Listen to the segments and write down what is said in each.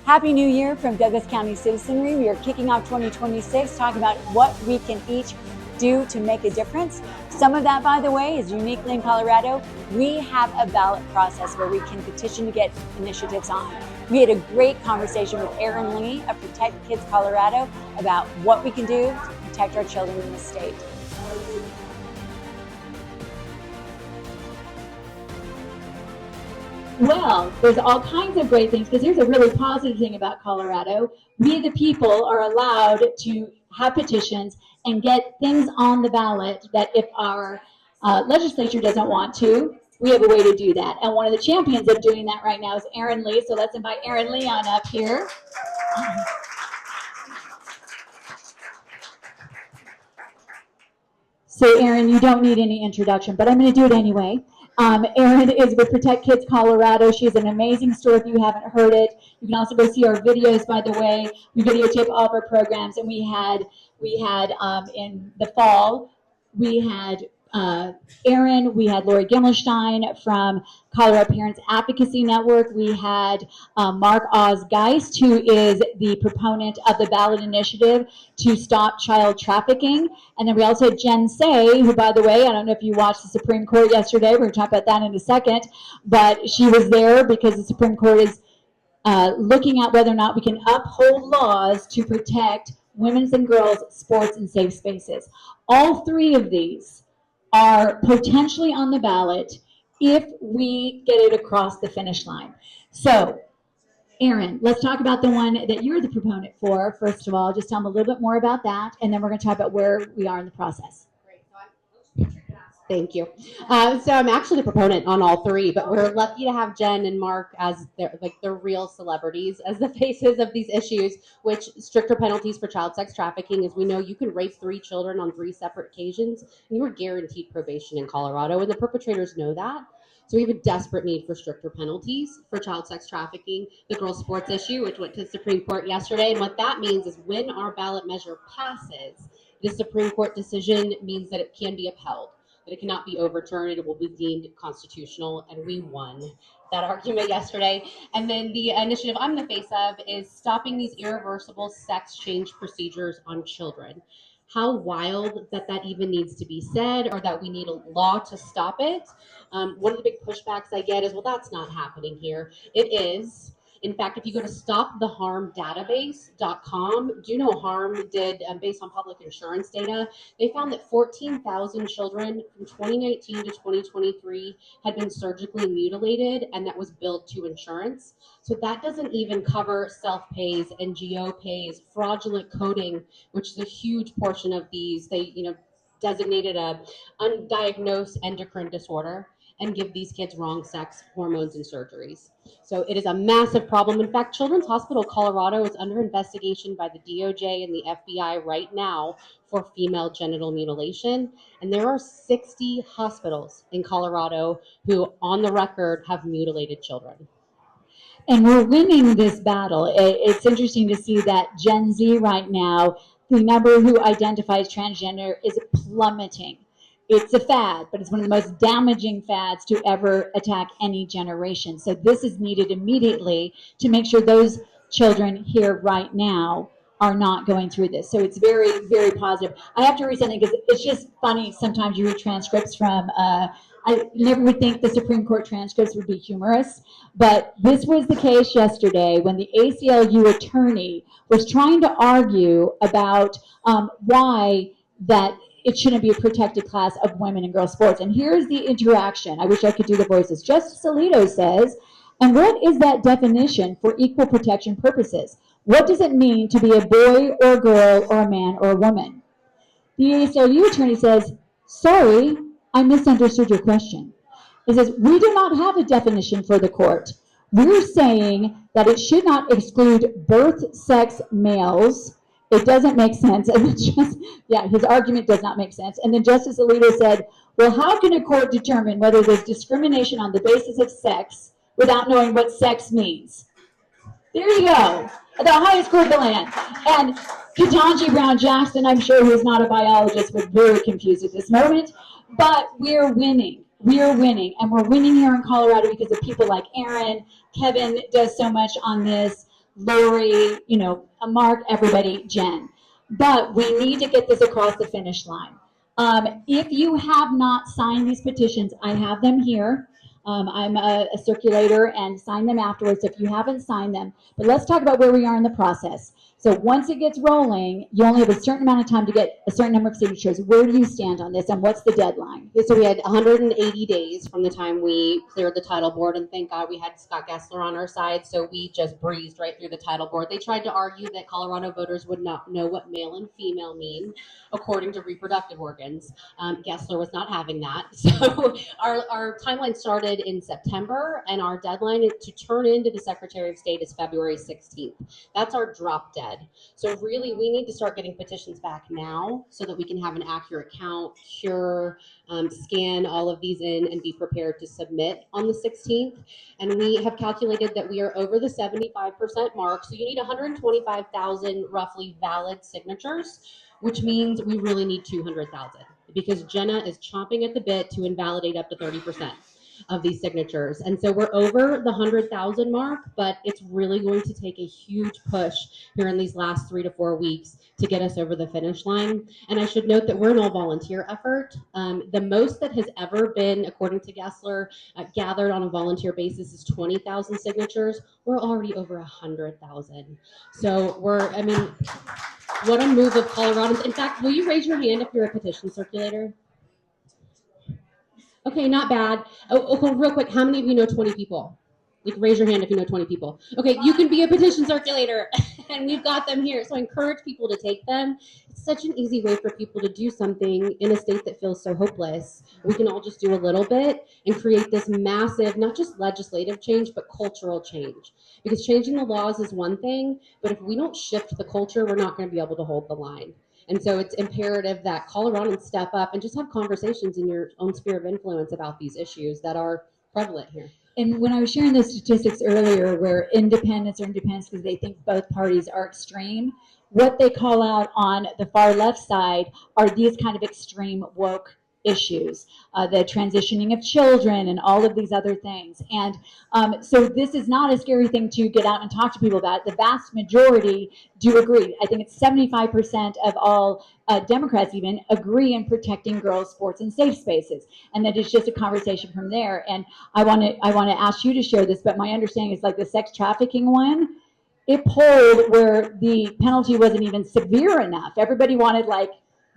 Happy New Year from Douglas County Citizenry. We are kicking off 2026, talking about what we can each do to make a difference. Some of that, by the way, is uniquely in Colorado. We have a ballot process where we can petition to get initiatives on. We had a great conversation with Erin Lee of Protect Kids Colorado about what we can do to protect our children in the state. Well, there's all kinds of great things, because here's a really positive thing about Colorado. We, the people, are allowed to have petitions and get things on the ballot that if our legislature doesn't want to, we have a way to do that. And one of the champions of doing that right now is Erin Lee. So let's invite Erin Lee on up here. So Erin, you don't need any introduction, but I'm going to do it anyway. Erin is with Protect Kids Colorado. She has an amazing story if you haven't heard it. You can also go see our videos, by the way. We videotape all of our programs, and we had in the fall, we had Erin, we had Lori Gimmelstein from Colorado Parents Advocacy Network. We had Mark Oz Geist, who is the proponent of the ballot initiative to stop child trafficking. And then we also had Jen Say, who, by the way, I don't know if you watched the Supreme Court yesterday. We're going to talk about that in a second. But she was there because the Supreme Court is looking at whether or not we can uphold laws to protect women's and girls' sports and safe spaces. All three of these are potentially on the ballot if we get it across the finish line. So, Erin, let's talk about the one that you're the proponent for, first of all. Just tell them a little bit more about that, and then we're going to talk about where we are in the process. Thank you. So I'm actually the proponent on all three, but we're lucky to have Jen and Mark as the real celebrities, as the faces of these issues, which stricter penalties for child sex trafficking. As we know, you can rape 3 children on 3 separate occasions, and you are guaranteed probation in Colorado, and the perpetrators know that. So we have a desperate need for stricter penalties for child sex trafficking, the girls' sports issue, which went to the Supreme Court yesterday. And what that means is when our ballot measure passes, the Supreme Court decision means that it can be upheld, that it cannot be overturned, it will be deemed constitutional, and we won that argument yesterday. And then the initiative I'm the face of is stopping these irreversible sex change procedures on children. How wild that even needs to be said, or that we need a law to stop it. One of the big pushbacks I get is, well, that's not happening here. It is. In fact, if you go to stoptheharmdatabase.com, do you know Harm did, based on public insurance data, they found that 14,000 children from 2019 to 2023 had been surgically mutilated, and that was billed to insurance. So that doesn't even cover self-pays, NGO pays, fraudulent coding, which is a huge portion of these. They, designated a undiagnosed endocrine disorder and give these kids wrong sex hormones and surgeries. So it is a massive problem. In fact, Children's Hospital Colorado is under investigation by the DOJ and the FBI right now for female genital mutilation. And there are 60 hospitals in Colorado who, on the record, have mutilated children. And we're winning this battle. It's interesting to see that Gen Z right now, the number who identifies transgender is plummeting. It's a fad, but it's one of the most damaging fads to ever attack any generation. So this is needed immediately to make sure those children here right now are not going through this. So it's very, very positive. I have to read something because it's just funny. Sometimes you read transcripts from, I never would think the Supreme Court transcripts would be humorous, but this was the case yesterday when the ACLU attorney was trying to argue about why that it shouldn't be a protected class of women and girls sports. And here's the interaction. I wish I could do the voices. Justice Alito says, and what is that definition for equal protection purposes? What does it mean to be a boy or a girl or a man or a woman? The ACLU attorney says, sorry, I misunderstood your question. It says, we do not have a definition for the court. We're saying that it should not exclude birth sex males. It doesn't make sense. And then his argument does not make sense. And then Justice Alito said, well, how can a court determine whether there's discrimination on the basis of sex without knowing what sex means? There you go. The highest court in the land. And Ketanji Brown Jackson, I'm sure, who is not a biologist, was very confused at this moment. But we're winning. We are winning. And we're winning here in Colorado because of people like Erin. Kevin does so much on this. Lori, Mark, everybody, Jen. But we need to get this across the finish line. If you have not signed these petitions, I have them here. I'm a circulator and sign them afterwards if you haven't signed them. But let's talk about where we are in the process. So once it gets rolling, you only have a certain amount of time to get a certain number of signatures. Where do you stand on this, and what's the deadline? Yeah, so we had 180 days from the time we cleared the title board, and thank God we had Scott Gessler on our side, so we just breezed right through the title board. They tried to argue that Colorado voters would not know what male and female mean according to reproductive organs. Gessler was not having that. So our timeline started in September, and our deadline to turn into the Secretary of State is February 16th. That's our drop dead. So really, we need to start getting petitions back now so that we can have an accurate count, cure, scan all of these in, and be prepared to submit on the 16th. And we have calculated that we are over the 75% mark. So you need 125,000 roughly valid signatures, which means we really need 200,000 because Jenna is chomping at the bit to invalidate up to 30% of these signatures. And so we're over the 100,000 mark, but it's really going to take a huge push here in these last 3 to 4 weeks to get us over the finish line. And I should note that we're an all volunteer effort. The most that has ever been, according to Gessler, gathered on a volunteer basis is 20,000 signatures. We're already over 100,000. So what a move of Coloradans. In fact, will you raise your hand if you're a petition circulator? Okay, not bad. Oh, real quick, how many of you know 20 people? Like, raise your hand if you know 20 people. Okay, you can be a petition circulator, and we've got them here. So I encourage people to take them. It's such an easy way for people to do something in a state that feels so hopeless. We can all just do a little bit and create this massive, not just legislative change, but cultural change. Because changing the laws is one thing, but if we don't shift the culture, we're not going to be able to hold the line. And so it's imperative that Coloradans step up and just have conversations in your own sphere of influence about these issues that are prevalent here. And when I was sharing the statistics earlier where independents are independents because they think both parties are extreme, what they call out on the far left side are these kind of extreme woke issues, the transitioning of children and all of these other things. And so this is not a scary thing to get out and talk to people about. The vast majority do agree. I think it's 75% of all Democrats even agree in protecting girls' sports and safe spaces. And that it's just a conversation from there. And I want to ask you to share this, but my understanding is like the sex trafficking one, it polled where the penalty wasn't even severe enough. Everybody wanted like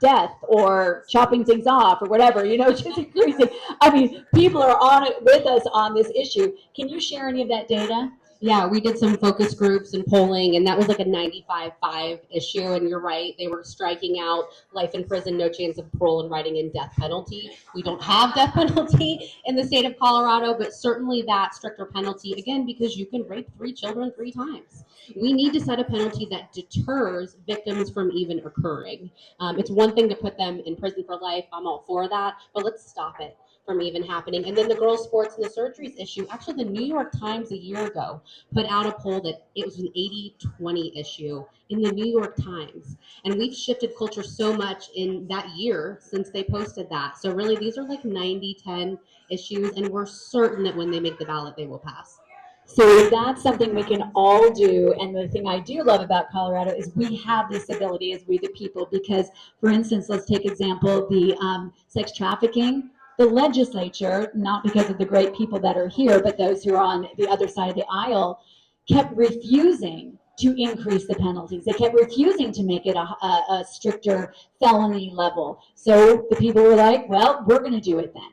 death or chopping things off or whatever, just increasing. I mean, people are on it with us on this issue. Can you share any of that data? Yeah, we did some focus groups and polling, and that was like a 95-5 issue. And you're right, they were striking out life in prison, no chance of parole, and writing in death penalty. We don't have death penalty in the state of Colorado, but certainly that stricter penalty, again, because you can rape 3 children 3 times. We need to set a penalty that deters victims from even occurring. It's one thing to put them in prison for life. I'm all for that, but let's stop it from even happening. And then the girls' sports and the surgeries issue. Actually, the New York Times a year ago put out a poll that it was an 80-20 issue in the New York Times. And we've shifted culture so much in that year since they posted that. So really, these are like 90-10 issues, and we're certain that when they make the ballot, they will pass. So that's something we can all do. And the thing I do love about Colorado is we have this ability as we the people, because, for instance, let's take example, the sex trafficking. The legislature, not because of the great people that are here, but those who are on the other side of the aisle, kept refusing to increase the penalties. They kept refusing to make it a stricter felony level. So the people were like, well, we're going to do it then.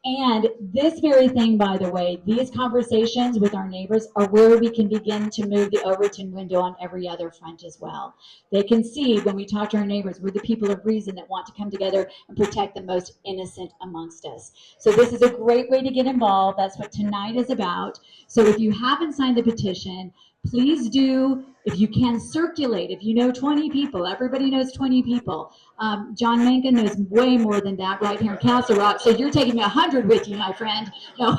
And this very thing, by the way, these conversations with our neighbors are where we can begin to move the Overton window on every other front as well. They can see when we talk to our neighbors, we're the people of reason that want to come together and protect the most innocent amongst us. So this is a great way to get involved. That's what tonight is about. So if you haven't signed the petition, please do. If you can, circulate. If you know 20 people, everybody knows 20 people. John Mencken knows way more than that right here in Castle Rock. So you're taking 100 with you, my friend. No.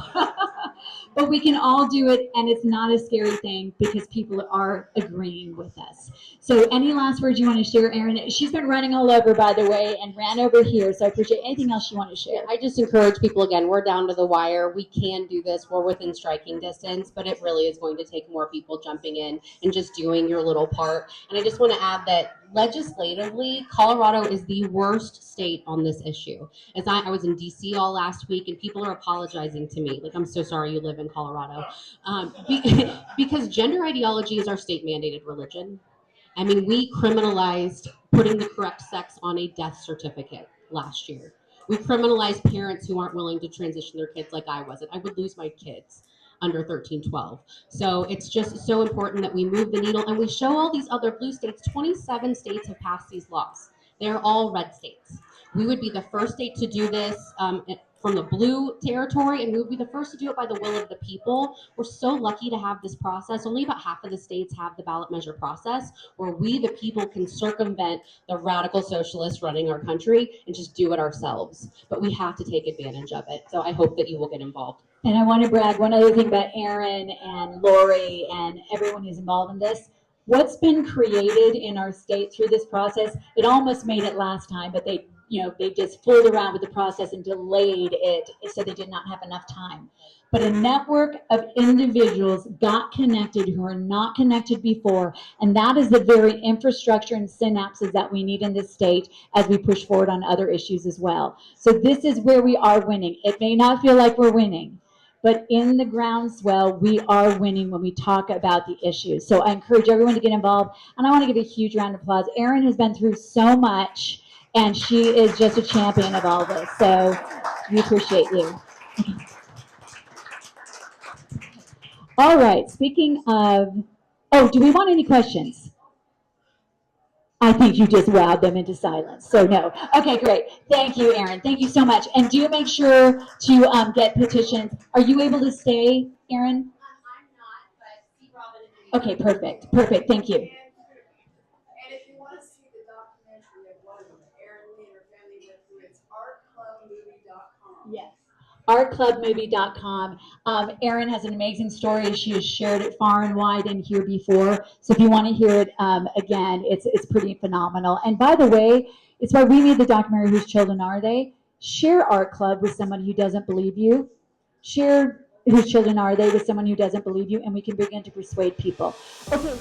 but we can all do it, and it's not a scary thing because people are agreeing with us. So any last words you want to share, Erin? She's been running all over, by the way, and ran over here, so I appreciate anything else you want to share. I just encourage people, again, we're down to the wire. We can do this. We're within striking distance, but it really is going to take more people jumping in and just doing your little part. And I just want to add that legislatively, Colorado is the worst state on this issue. As I was in DC all last week, and people are apologizing to me. Like, I'm so sorry you live in Colorado. Because gender ideology is our state mandated religion. I mean, we criminalized putting the correct sex on a death certificate last year. We criminalize parents who aren't willing to transition their kids like I wasn't. I would lose my kids under 13, 12. So it's just so important that we move the needle, and we show all these other blue states. 27 states have passed these laws. They're all red states. We would be the first state to do this from the blue territory, and we would be the first to do it by the will of the people. We're so lucky to have this process. Only about half of the states have the ballot measure process, where we, the people, can circumvent the radical socialists running our country and just do it ourselves. But we have to take advantage of it. So I hope that you will get involved. And I want to brag one other thing about Erin and Lori and everyone who's involved in this. What's been created in our state through this process, it almost made it last time, but they just fooled around with the process and delayed it so they did not have enough time. But a network of individuals got connected who are not connected before, and that is the very infrastructure and synapses that we need in this state as we push forward on other issues as well. So this is where we are winning. It may not feel like we're winning, but in the groundswell, we are winning when we talk about the issues. So I encourage everyone to get involved, and I want to give a huge round of applause. Erin has been through so much, and she is just a champion of all this. So we appreciate you. All right, speaking of, do we want any questions? I think you just wowed them into silence. So no. Okay, great. Thank you, Erin. Thank you so much. And do make sure to get petitions. Are you able to stay, Erin? I'm not, but Steve Robin and Okay, perfect. Perfect. Thank you. And if you want to see the documentary of what Erin Lee and her family went through, it's artclubmovie.com. Yes. Artclubmovie.com. Erin has an amazing story. She has shared it far and wide in here before. So if you want to hear it again, it's pretty phenomenal. And by the way, it's why we made the documentary, Whose Children Are They? Share Art Club with someone who doesn't believe you. Share Whose Children Are They with someone who doesn't believe you, and we can begin to persuade people. Okay.